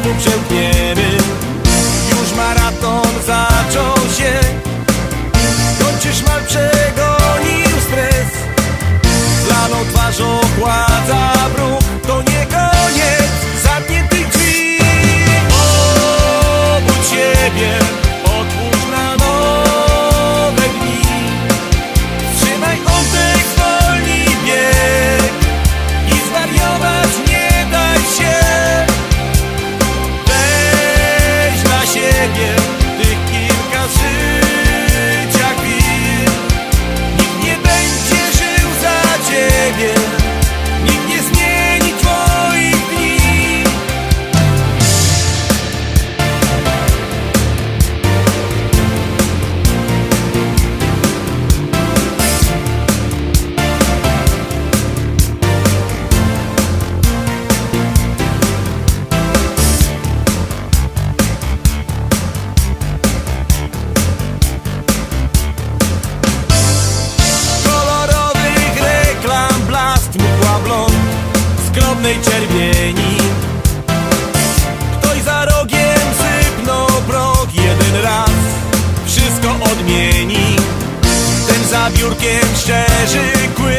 znowu przełkniemy. Już maraton zaczął się, kończysz mal, przegonił stres. Zlaną twarz ochładza bruch, to nie koniec zamkniętych drzwi. Obudź siebie, otwórz na nowe dni. Wstrzymaj oddech, zwolnij bieg i zwariować nie daj się. Weź dla siebie tych kilka życia chwil. Nikt nie będzie żył za ciebie, nikt nie zmieni twoich dni. Kolorowych reklam blask, mgła blond skromnej czerwieni. Ktoś za rogiem sypnął proch jeden raz, wszystko odmieni. Ten za biurkiem szczerzy kły,